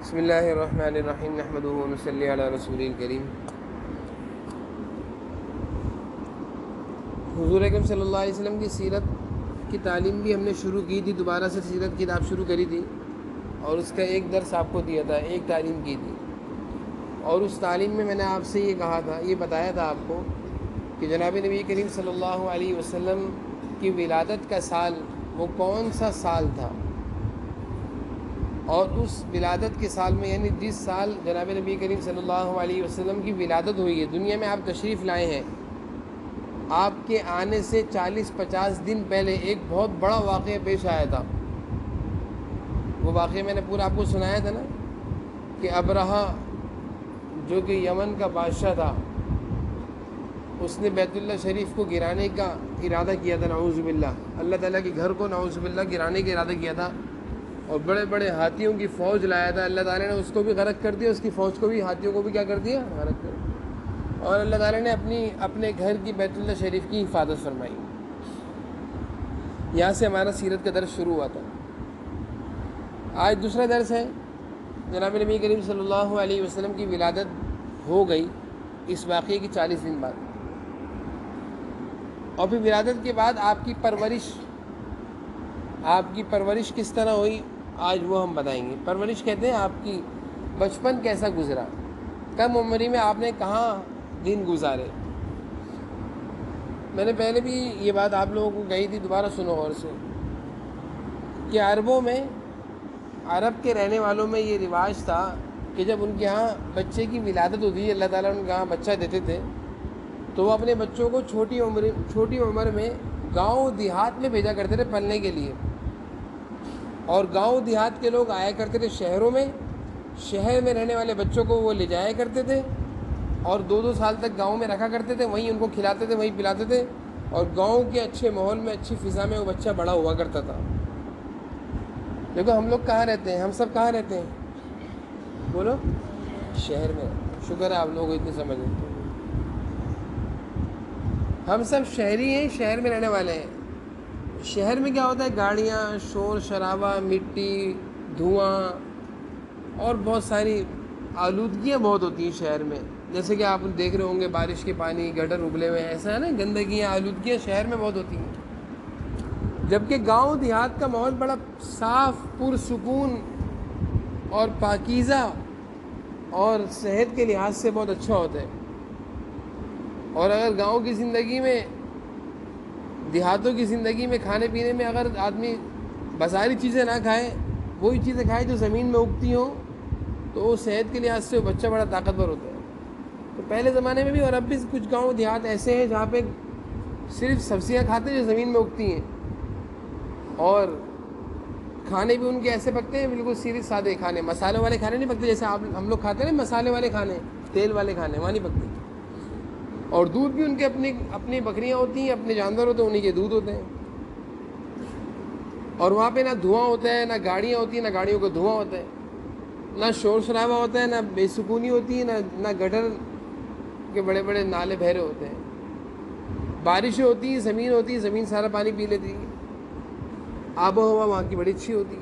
بسم اللہ الرحمن الرحیم نحمدہ و نصلی علی رسول الکریم۔ حضور اکرم صلی اللہ علیہ وسلم کی سیرت کی تعلیم بھی ہم نے شروع کی تھی، دوبارہ سے سیرت کی کتاب شروع کری تھی اور اس کا ایک درس آپ کو دیا تھا، ایک تعلیم کی تھی، اور اس تعلیم میں نے آپ سے یہ کہا تھا، یہ بتایا تھا آپ کو کہ جناب نبی کریم صلی اللہ علیہ وسلم کی ولادت کا سال وہ کون سا سال تھا، اور اس ولادت کے سال میں یعنی جس سال جناب نبی کریم صلی اللہ علیہ وسلم کی ولادت ہوئی ہے، دنیا میں آپ تشریف لائے ہیں، آپ کے آنے سے 40-50 دن پہلے ایک بہت بڑا واقعہ پیش آیا تھا۔ وہ واقعہ میں نے پورا آپ کو سنایا تھا نا کہ ابرہہ جو کہ یمن کا بادشاہ تھا، اس نے بیت اللہ شریف کو گرانے کا ارادہ کیا تھا، نعوذ باللہ، اللہ تعالیٰ کے گھر کو نعوذ باللہ گرانے کا ارادہ کیا تھا، اور بڑے بڑے ہاتھیوں کی فوج لایا تھا۔ اللہ تعالیٰ نے اس کو بھی غرق کر دیا، اس کی فوج کو بھی، ہاتھیوں کو بھی کیا کر دیا، غرق کر دیا، اور اللہ تعالیٰ نے اپنے گھر کی بیت اللہ شریف کی حفاظت فرمائی۔ یہاں سے ہمارا سیرت کا درس شروع ہوا تھا۔ آج دوسرا درس ہے، جناب نبی کریم صلی اللہ علیہ وسلم کی ولادت ہو گئی اس واقعے کی 40 دن بعد، اور پھر ولادت کے بعد آپ کی پرورش کس طرح ہوئی، آج وہ ہم بتائیں گے۔ پرورش کہتے ہیں آپ کی بچپن کیسا گزرا، کم عمری میں آپ نے کہاں دن گزارے۔ میں نے پہلے بھی یہ بات آپ لوگوں کو کہی تھی، دوبارہ سنو غور سے، کہ عرب کے رہنے والوں میں یہ رواج تھا کہ جب ان کے ہاں بچے کی ولادت ہوتی ہے، اللہ تعالیٰ ان کے ہاں بچہ دیتے تھے، تو وہ اپنے بچوں کو چھوٹی عمر میں گاؤں دیہات میں بھیجا کرتے تھے پلنے کے لیے، اور گاؤں دیہات کے لوگ آیا کرتے تھے شہروں میں، شہر میں رہنے والے بچوں کو وہ لے جایا کرتے تھے، اور 2 سال تک گاؤں میں رکھا کرتے تھے، وہیں ان کو کھلاتے تھے، وہیں پلاتے تھے، اور گاؤں کے اچھے ماحول میں، اچھی فضا میں وہ بچہ بڑا ہوا کرتا تھا۔ دیکھو ہم لوگ کہاں رہتے ہیں، ہم سب کہاں رہتے ہیں، بولو، شہر میں۔ شکر ہے آپ لوگ اتنے سمجھ ہیں، ہم سب شہری ہیں، شہر میں رہنے والے ہیں۔ شہر میں کیا ہوتا ہے، گاڑیاں، شور شرابہ، مٹی، دھواں، اور بہت ساری آلودگیاں بہت ہوتی ہیں شہر میں، جیسے کہ آپ دیکھ رہے ہوں گے بارش کے پانی گٹر ابلے ہوئے، ایسا ہے نا، گندگیاں، آلودگیاں شہر میں بہت ہوتی ہیں، جبکہ گاؤں دیہات کا ماحول بڑا صاف، پرسکون اور پاکیزہ اور صحت کے لحاظ سے بہت اچھا ہوتا ہے۔ اور اگر گاؤں کی زندگی میں، دیہاتوں کی زندگی میں، کھانے پینے میں اگر آدمی بازاری چیزیں نہ کھائے، وہی چیزیں کھائے جو زمین میں اگتی ہوں، تو وہ صحت کے لحاظ سے وہ بچہ بڑا طاقتور ہوتا ہے۔ تو پہلے زمانے میں بھی، اور اب بھی کچھ گاؤں دیہات ایسے ہیں جہاں پہ صرف سبزیاں کھاتے ہیں جو زمین میں اگتی ہیں، اور کھانے بھی ان کے ایسے پکتے ہیں بالکل سیدھے سادے کھانے، مسالوں والے کھانے نہیں پکتے، جیسے ہم لوگ کھاتے ہیں نا مسالے والے کھانے، تیل والے کھانے، وہاں نہیں پکتے۔ اور دودھ بھی ان کے اپنی بکریاں ہوتی ہیں، اپنے جانور ہوتے ہیں، انہیں کے دودھ ہوتے ہیں، اور وہاں پہ نہ دھواں ہوتا ہے، نہ گاڑیاں ہوتی ہیں، نہ گاڑیوں کا دھواں ہوتا ہے، نہ شور شرابہ ہوتا ہے، نہ بے سکونی ہوتی ہے، نہ گٹر کے بڑے بڑے نالے بہرے ہوتے ہیں، بارشیں ہوتی ہیں، زمین ہوتی ہے، زمین سارا پانی پی لیتی ہے، آب و ہوا وہاں کی بڑی اچھی ہوتی ہے۔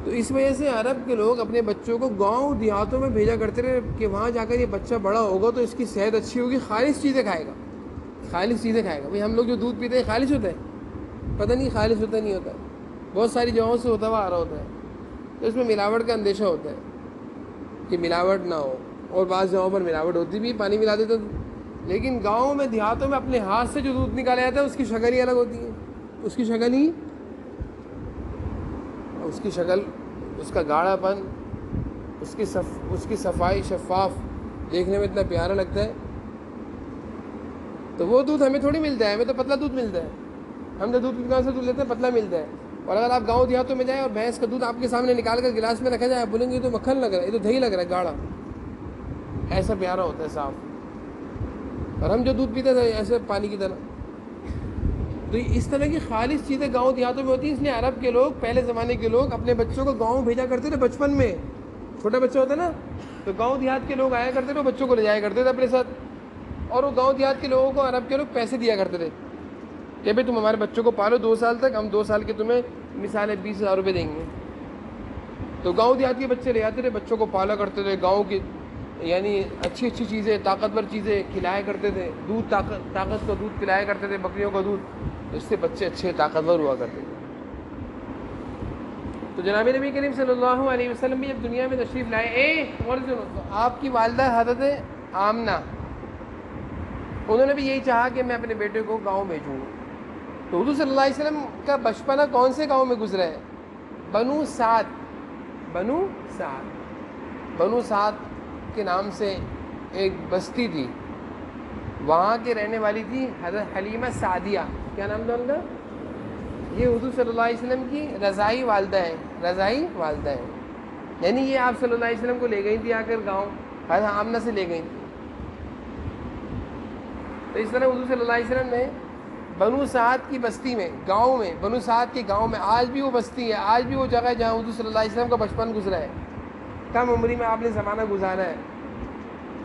تو اس وجہ سے عرب کے لوگ اپنے بچوں کو گاؤں دیہاتوں میں بھیجا کرتے رہے کہ وہاں جا کر یہ بچہ بڑا ہوگا تو اس کی صحت اچھی ہوگی، خالص چیزیں کھائے گا، خالص چیزیں کھائے گا۔ بھئی ہم لوگ جو دودھ پیتے ہیں خالص ہوتا ہے؟ پتہ نہیں خالص ہوتا نہیں ہوتا، بہت ساری جگہوں سے ہوتا ہوا آ رہا ہوتا ہے، تو اس میں ملاوٹ کا اندیشہ ہوتا ہے کہ ملاوٹ نہ ہو، اور بعض جگہوں پر ملاوٹ ہوتی بھی، پانی ملا دیتے، لیکن گاؤں میں دیہاتوں میں اپنے ہاتھ سے جو دودھ نکالا جاتا ہے اس کی شکل ہی الگ ہوتی ہے، اس کی شکل، اس کا گاڑھا پن، اس کی صفائی، شفاف، دیکھنے میں اتنا پیارا لگتا ہے۔ تو وہ دودھ ہمیں تھوڑی ملتا ہے، ہمیں تو پتلا دودھ ملتا ہے، ہم تو دودھ کی دکان سے دودھ لیتے ہیں، پتلا ملتا ہے۔ اور اگر آپ گاؤں دیہاتوں میں جائیں اور بھینس کا دودھ آپ کے سامنے نکال کر گلاس میں رکھا جائے، آپ بولیں گے یہ تو مکھن لگ رہا ہے، یہ تو دہی لگ رہا ہے، گاڑھا، ایسا پیارا ہوتا ہے، صاف، اور ہم جو دودھ پیتے تھے ایسے پانی کی طرح۔ تو اس طرح کی خالص چیزیں گاؤں دیہاتوں میں ہوتی ہیں، اس لیے عرب کے لوگ، پہلے زمانے کے لوگ اپنے بچوں کو گاؤں بھیجا کرتے تھے بچپن میں، چھوٹا بچہ ہوتا ہے نا، تو گاؤں دیہات کے لوگ آیا کرتے تھے، بچوں کو لے جایا کرتے تھے اپنے ساتھ، اور وہ گاؤں دیہات کے لوگوں کو عرب کے لوگ پیسے دیا کرتے تھے کہ بھائی تم ہمارے بچوں کو پالو 2 سال تک، ہم 2 سال کے تمہیں مثال ہے 20,000 روپے دیں گے۔ تو گاؤں دیہات کے بچے لے آتے تھے، بچوں کو پالا کرتے تھے، گاؤں کی یعنی اچھی اچھی چیزیں، طاقتور چیزیں کھلایا کرتے تھے، دودھ طاقت کا دودھ پلایا کرتے تھے، بکریوں کا دودھ، تو اس سے بچے اچھے طاقتور ہوا کرتے تھے۔ تو جناب نبی کریم صلی اللہ علیہ وسلم بھی جب دنیا میں تشریف لائے، غور سے سنو، تو آپ کی والدہ حضرت آمنہ، انہوں نے بھی یہی چاہا کہ میں اپنے بیٹے کو گاؤں بھیجوں۔ تو حضور صلی اللہ علیہ وسلم کا بچپنا کون سے گاؤں میں گزرا ہے؟ بنو سعد، بنو سعد، بنو سعد کے نام سے ایک بستی تھی، وہاں کے رہنے والی تھی حضرت حلیمہ سعدیہ۔ کیا نام تھا ان کا؟ یہ حضور صلی اللہ علیہ وسلم کی رضائی والدہ ہے، رضائی والدہ ہے، یعنی یہ آپ صلی اللہ علیہ وسلم کو لے گئی تھی آ کر گاؤں، حضرت آمنہ سے لے گئی تھی۔ تو اس طرح حضور صلی اللہ علیہ وسلم نے بنو سعد کی بستی میں، گاؤں میں، بنو سعد کے گاؤں میں، آج بھی وہ بستی ہے، آج بھی وہ جگہ ہے جہاں حضور صلی اللہ علیہ وسلم کا بچپن گزرا ہے، کم عمری میں آپ نے زمانہ گزارا ہے۔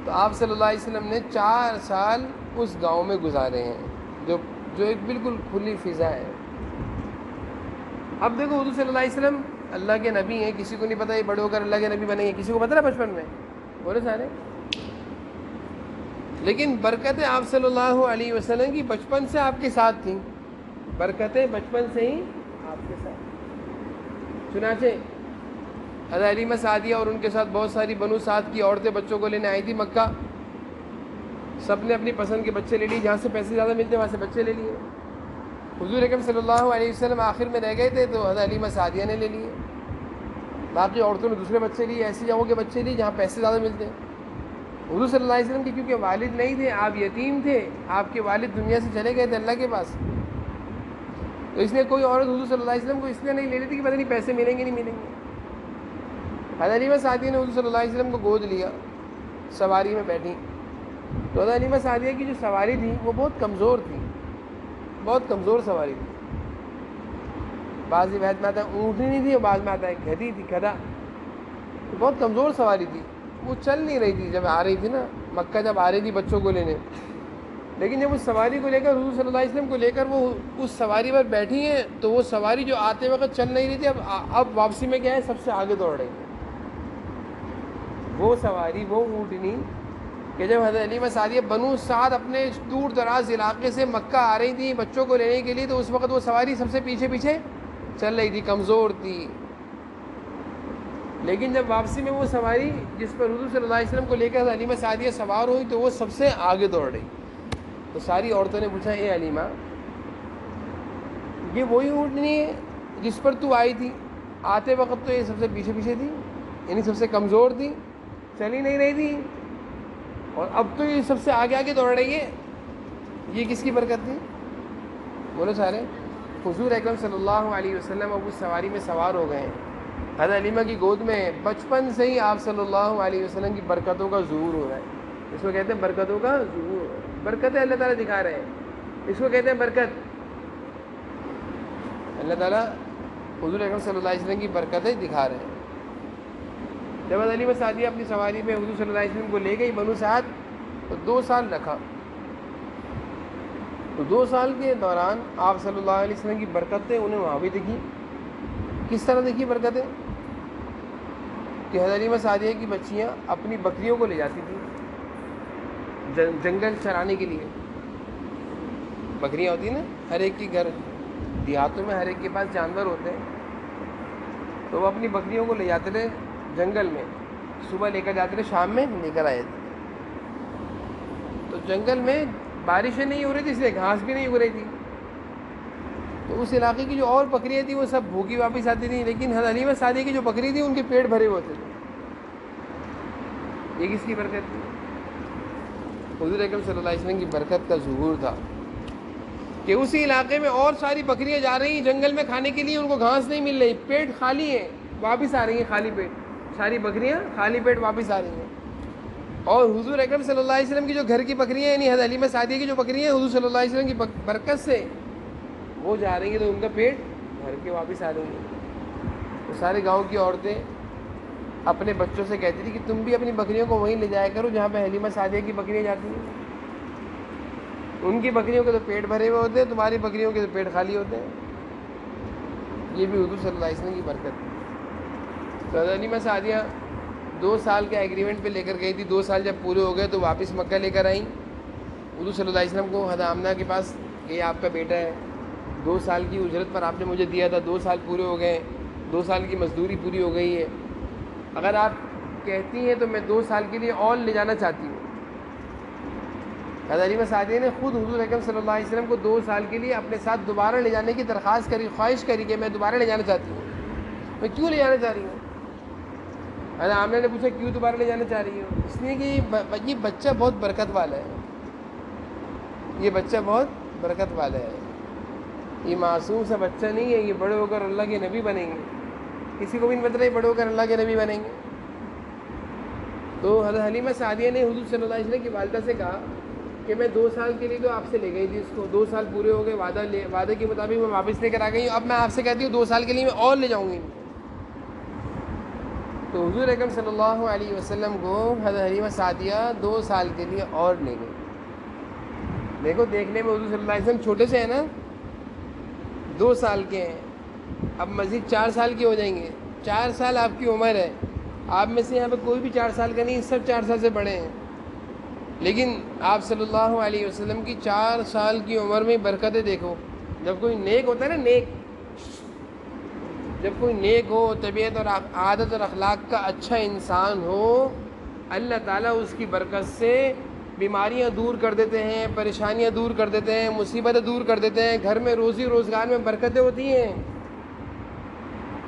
تو آپ صلی اللہ علیہ وسلم نے 4 سال اس گاؤں میں گزارے ہیں، جو ایک بالکل کھلی فضا ہے۔ اب دیکھو حضور صلی اللہ علیہ وسلم اللہ کے نبی ہیں، کسی کو نہیں پتہ یہ بڑے ہو کر اللہ کے نبی بنیں گے، کسی کو پتہ نا بچپن میں؟ بولے سارے۔ لیکن برکتیں آپ صلی اللہ علیہ وسلم کی بچپن سے آپ کے ساتھ تھیں، برکتیں بچپن سے ہی آپ کے ساتھ۔ چنانچہ حضرت حلیمہ سعدیہ اور ان کے ساتھ بہت ساری بنو سعد کی عورتیں بچوں کو لینے آئی تھی مکہ، سب نے اپنی پسند کے بچے لے لیے، جہاں سے پیسے زیادہ ملتے وہاں سے بچے لے لیے۔ حضور اکرم صلی اللہ علیہ وسلم آخر میں رہ گئے تھے تو حضرت حلیمہ سعدیہ نے لے لیے، باقی عورتوں نے دوسرے بچے لیے، ایسی جگہوں کے بچے لیے جہاں پیسے زیادہ ملتے ہیں۔ حضور صلی اللہ علیہ وسلم کے کیونکہ والد نہیں تھے، آپ یتیم تھے، آپ کے والد دنیا سے چلے گئے تھے اللہ کے پاس، تو اس لیے کوئی عورت حضور صلی اللہ علیہ وسلم کو اس لیے نہیں لے رہی تھی کہ پتہ نہیں پیسے ملیں گے نہیں ملیں گے۔ حضرت حلیمہ سعدیہ نے حضور صلی اللہ علیہ وسلم کو گود لیا، سواری میں بیٹھی، تو حضرت حلیمہ سعدیہ کی جو سواری تھی وہ بہت کمزور تھی، بہت کمزور سواری تھی، بعض روایت میں آتا ہے اونٹنی نہیں تھی اور بعض میں آتا ہے گدھی تھی، گدھا، بہت کمزور سواری تھی، وہ چل نہیں رہی تھی جب آ رہی تھی نا مکہ، جب آ رہی تھی بچوں کو لینے، لیکن جب اس سواری کو لے کر حضور صلی اللہ علیہ وسلم کو لے کر وہ اس سواری پر بیٹھی ہیں تو وہ سواری جو آتے وقت چل نہیں رہی تھی، اب واپسی میں کیا ہے سب سے آگے دوڑ رہی ہے۔ وہ سواری، وہ اونٹنی کہ جب حضرت حلیمہ سعدیہ بنو سعد اپنے دور دراز علاقے سے مکہ آ رہی تھی بچوں کو لینے کے لیے، تو اس وقت وہ سواری سب سے پیچھے پیچھے چل رہی تھی، کمزور تھی، لیکن جب واپسی میں وہ سواری جس پر حضور صلی اللہ علیہ وسلم کو لے کر حلیمہ سعدیہ سوار ہوئی تو وہ سب سے آگے دوڑ رہی۔ تو ساری عورتوں نے پوچھا، اے حلیمہ، یہ وہی اونٹنی ہے جس پر تو آئی تھی؟ آتے وقت تو یہ سب سے پیچھے پیچھے تھی، یعنی سب سے کمزور تھی، چل ہی نہیں رہی تھی، اور اب تو یہ سب سے آگے آگے دوڑ رہی ہے، یہ کس کی برکت تھی؟ بولو سارے۔ حضور اکرم صلی اللہ علیہ وسلم اب اس سواری میں سوار ہو گئے ہیں، حضرت حلیمہ کی گود میں بچپن سے ہی آپ صلی اللہ علیہ وسلم کی برکتوں کا ظہور ہو رہا ہے، اس کو کہتے ہیں برکتوں کا ظہور، برکتیں اللہ تعالیٰ دکھا رہے ہیں، اس کو کہتے ہیں برکت۔ اللہ تعالیٰ حضور اکرم صلی اللہ علیہ وسلم کی برکتیں دکھا رہے ہیں۔ جب حضرت حلیمہ سعدیہ اپنی سواری میں حضور صلی اللہ علیہ وسلم کو لے گئی بنو سعد، تو 2 سال رکھا، تو 2 سال کے دوران آپ صلی اللہ علیہ وسلم کی برکتیں انہیں وہاں بھی دکھی۔ کس طرح دیکھی برکتیں؟ کہ حضرت حلیمہ سعدیہ کی بچیاں اپنی بکریوں کو لے جاتی تھیں جنگل چرانے کے لیے، بکریاں ہوتی ہیں نا، ہر ایک کے گھر دیہاتوں میں ہر ایک کے پاس جانور ہوتے ہیں، تو وہ اپنی بکریوں کو لے جاتے تھے جنگل میں، صبح لے کر جاتے تھے، شام میں لے کر آئے تھے۔ تو جنگل میں بارشیں نہیں ہو رہی تھی، اس لیے گھاس بھی نہیں اگ رہی تھی، تو اس علاقے کی جو اور بکریاں تھیں وہ سب بھوکی واپس آتی تھیں، لیکن حضرت حلیمہ سعدیہ کی جو بکری تھی ان کے پیٹ بھرے ہوتے تھے۔ یہ کس کی برکت تھی؟ حضور اکرم صلی اللہ علیہ وسلم کی برکت کا ظہور تھا کہ اسی علاقے میں اور ساری بکریاں جا رہی ہیں جنگل میں کھانے کے لیے، ان کو گھاس نہیں مل رہی، پیٹ خالی ہے، واپس آ رہی ہیں خالی پیٹ، ساری بکریاں خالی پیٹ واپس آ رہی ہیں، اور حضور اکرم صلی اللہ علیہ وسلم کی جو گھر کی بکریاں یعنی حضرت حلیمہ سعدیہ کی جو بکریاں ہیں حضور صلی اللہ علیہ وسلم کی برکت سے وہ جا رہی ہیں تو ان کا پیٹ بھر کے واپس آ رہی ہیں۔ تو سارے گاؤں کی عورتیں اپنے بچوں سے کہتی تھی کہ تم بھی اپنی بکریوں کو وہیں لے جایا کرو جہاں پہ حلیمہ سعدیہ کی بکریاں جاتی ہیں، ان کی بکریوں کے تو پیٹ بھرے ہوئے ہوتے ہیں، تمہاری بکریوں کے تو پیٹ خالی ہوتے ہیں۔ یہ بھی حضور صلی اللہ علیہ وسلم کی برکت ہے۔ تو حضرت حلیمہ سعدیہ 2 سال کے ایگریمنٹ پہ لے کر گئی تھی. 2 سال جب پورے ہو گئے تو واپس مکہ لے کر آئیں حضور صلی اللہ علیہ وسلم کو حضرت آمنہ کے پاس. یہ آپ کا بیٹا ہے, 2 سال کی اجرت پر آپ نے مجھے دیا تھا, 2 سال پورے ہو گئے, 2 سال کی مزدوری پوری ہو گئی ہے, اگر آپ کہتی ہیں تو میں 2 سال کے لیے اور لے جانا چاہتی ہوں. حضرت حلیمہ سعدیہ نے خود حضور اکرم صلی اللہ علیہ وسلم کو 2 سال کے لیے اپنے ساتھ دوبارہ لے جانے کی درخواست کری, خواہش کری کہ میں دوبارہ لے جانا چاہتی ہوں. میں کیوں لے جانا چاہ رہی ہوں؟ حضرت آمنہ نے پوچھا کیوں دوبارہ لے جانا چاہ رہی ہوں؟ اس لیے کہ یہ بچہ بہت برکت والا ہے, یہ بچہ بہت برکت والا ہے, یہ معصوم سا بچہ نہیں ہے, یہ بڑے ہو کر اللہ کے نبی بنیں گے. کسی کو بھی نہیں پتہ ہے بڑے ہو کر اللہ کے نبی بنیں گے. تو حضرت حلیمہ سعدیہ نے حضور صلی اللہ علیہ وسلم کی والدہ سے کہا کہ میں 2 سال کے لیے تو آپ سے لے گئی تھی اس کو, 2 سال پورے ہو گئے, وعدے کے مطابق میں واپس لے کر آ گئی ہوں, اب میں آپ سے کہتی ہوں 2 سال کے لیے میں اور لے جاؤں گی. تو حضور اکرم صلی اللہ علیہ وسلم کو حضرت حلیمہ سعدیہ 2 سال کے لیے اور لے گئی. دیکھو دیکھنے میں حضور صلی اللہ علیہ وسلم چھوٹے سے ہیں نا, 2 سال کے ہیں, اب مزید 4 سال کے ہو جائیں گے. 4 سال آپ کی عمر ہے, آپ میں سے یہاں پہ کوئی بھی 4 سال کا نہیں, سب 4 سال سے بڑے ہیں. لیکن آپ صلی اللہ علیہ وسلم کی 4 سال کی عمر میں برکتیں دیکھو. جب کوئی نیک ہوتا ہے نا, نیک, جب کوئی نیک ہو, طبیعت اور عادت اور اخلاق کا اچھا انسان ہو, اللہ تعالیٰ اس کی برکت سے بیماریاں دور کر دیتے ہیں, پریشانیاں دور کر دیتے ہیں, مصیبتیں دور کر دیتے ہیں, گھر میں روزی روزگار میں برکتیں ہوتی ہیں.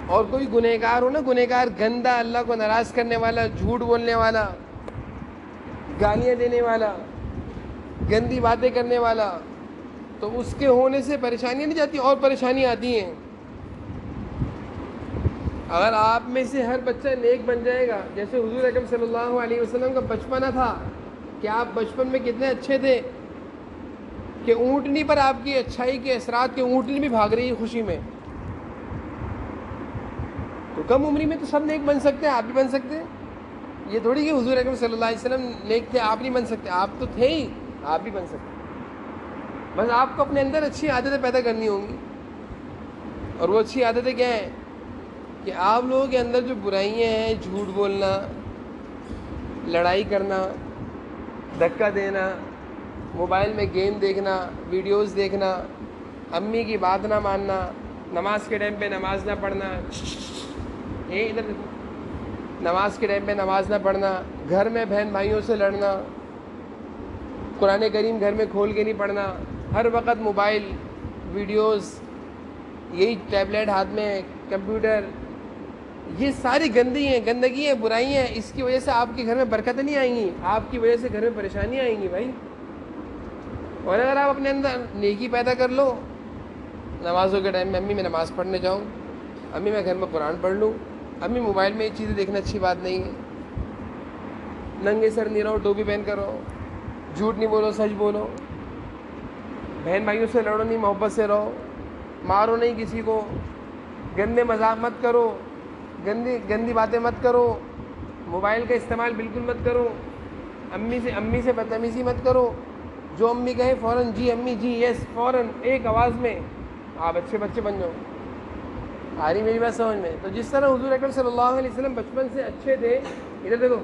اور کوئی گنہگار ہو نا, گنہگار, گندا, اللہ کو ناراض کرنے والا, جھوٹ بولنے والا, گالیاں دینے والا, گندی باتیں کرنے والا, تو اس کے ہونے سے پریشانیاں نہیں جاتی اور پریشانیاں آتی ہیں. اگر آپ میں سے ہر بچہ نیک بن جائے گا, جیسے حضور اکرم صلی اللہ علیہ وسلم کا بچپنا تھا, کہ آپ بچپن میں کتنے اچھے تھے کہ اونٹنی پر آپ کی اچھائی کے اثرات کے اونٹنی بھی بھاگ رہی ہے خوشی میں. تو کم عمری میں تو سب نیک بن سکتے ہیں, آپ بھی بن سکتے ہیں. یہ تھوڑی کہ حضور اکرم صلی اللہ علیہ وسلم نیک تھے آپ نہیں بن سکتے, آپ تو تھے ہی, آپ بھی بن سکتے. بس آپ کو اپنے اندر اچھی عادتیں پیدا کرنی ہوں گی. اور وہ اچھی عادتیں کیا ہیں کہ آپ لوگوں کے اندر جو برائیاں ہیں, جھوٹ بولنا, لڑائی کرنا, دھکا دینا, موبائل میں گیم دیکھنا, ویڈیوز دیکھنا, امی کی بات نہ ماننا, نماز کے ٹائم پہ نماز نہ پڑھنا, ادھر نماز کے ٹائم پہ نماز نہ پڑھنا, گھر میں بہن بھائیوں سے لڑنا, قرآن کریم گھر میں کھول کے نہیں پڑھنا, ہر وقت موبائل, ویڈیوز, یہی ٹیبلیٹ ہاتھ میں, کمپیوٹر, یہ ساری گندگی ہیں, برائیاں ہیں. اس کی وجہ سے آپ کے گھر میں برکتیں نہیں آئیں گی, آپ کی وجہ سے گھر میں پریشانیاں آئیں گی بھائی. اور اگر آپ اپنے اندر نیکی پیدا کر لو, نمازوں کے ٹائم میں امی میں نماز پڑھنے جاؤں, امی میں گھر میں قرآن پڑھ لوں, امی موبائل میں یہ چیزیں دیکھنا اچھی بات نہیں ہے, ننگے سر نہیں رہو, ٹوپی پہن کر رہو, جھوٹ نہیں بولو, سچ بولو, بہن بھائیوں سے لڑو نہیں, محبت سے رہو, مارو نہیں کسی کو, گندے مذاق مت کرو, گندی باتیں مت کرو, موبائل کا استعمال بالکل مت کرو, امی سے بدتمیزی مت کرو, جو امی کہیں فوراً جی امی, جی یس, فوراً ایک آواز میں. آپ اچھے بچے بن جاؤ. آ رہی میری بات سمجھ میں؟ تو جس طرح حضور اکرم صلی اللہ علیہ وسلم بچپن سے اچھے تھے, ادھر دیکھو,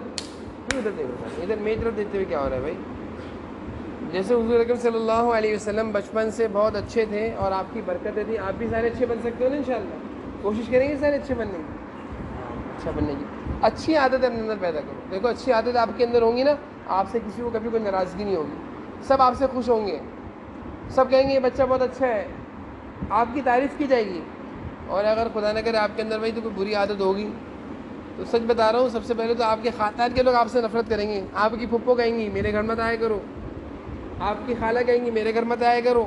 ادھر دیکھو, ادھر میری طرف دیکھتے ہوئے کیا ہو رہا ہے بھائی. جیسے حضور اکرم صلی اللہ علیہ وسلم بچپن سے بہت اچھے تھے اور آپ کی برکتیں تھیں, آپ بھی سارے اچھے بن سکتے ہو نا انشاءاللہ. کوشش کریں گے سارے اچھے بننے کی, اچھا بننے کی. اچھی عادت اپنے اندر پیدا کرو. دیکھو اچھی عادت آپ کے اندر ہوں گی نا, آپ سے کسی کو کبھی کوئی ناراضگی نہیں ہوگی, سب آپ سے خوش ہوں گے, سب کہیں گے یہ بچہ بہت اچھا ہے, آپ کی تعریف کی جائے گی. اور اگر خدا نہ کرے آپ کے اندر بھائی تو کوئی بری عادت ہوگی, تو سچ بتا رہا ہوں, سب سے پہلے تو آپ کے خاندان کے لوگ آپ سے نفرت کریں گے. آپ کی پھپھو کہیں گی میرے گھر مت آیا کرو, آپ کی خالہ کہیں گی میرے گھر مت آیا کرو,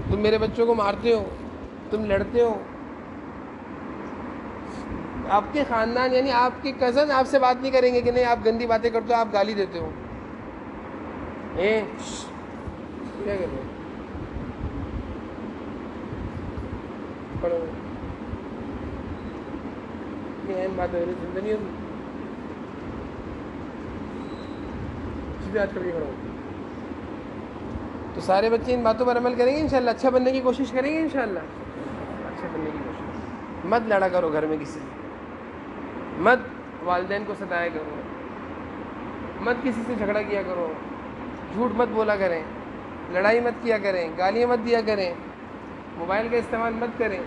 تم میرے بچوں کو مارتے ہو, تم لڑتے ہو. آپ کے خاندان یعنی آپ کے کزن آپ سے بات نہیں کریں گے کہ نہیں آپ گندی باتیں کرتے ہو, آپ گالی دیتے ہو. کیا کر رہے ہو, پڑھو, اہم بات ہے, سنتے نہیں ہو, سیدھے ہاتھ کر کے کھڑا ہو. تو سارے بچے ان باتوں پر عمل کریں گے انشاءاللہ, اچھا بننے کی کوشش کریں گے انشاءاللہ, اچھا بننے کی کوشش. مت لڑا کرو گھر میں کسی سے, مت والدین کو ستایا کرو، مت کسی سے جھگڑا کیا کرو، جھوٹ مت بولا کریں، لڑائی مت کیا کریں، گالیاں مت دیا کریں، موبائل کا استعمال مت کریں،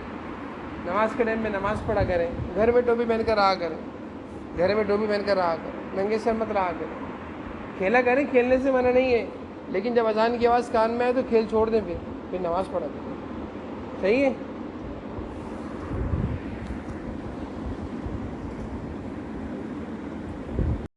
نماز کے ٹائم میں نماز پڑھا کریں، گھر میں ٹوپی پہن کر رہا کریں، گھر میں ٹوپی پہن کر رہا کریں، ننگے سر مت رہا کریں، کھیلا کریں، کھیلنے سے منع نہیں ہے، لیکن جب اذان کی آواز کان میں آئے تو کھیل چھوڑ دیں، پھر نماز پڑھا کریں، صحیح ہے.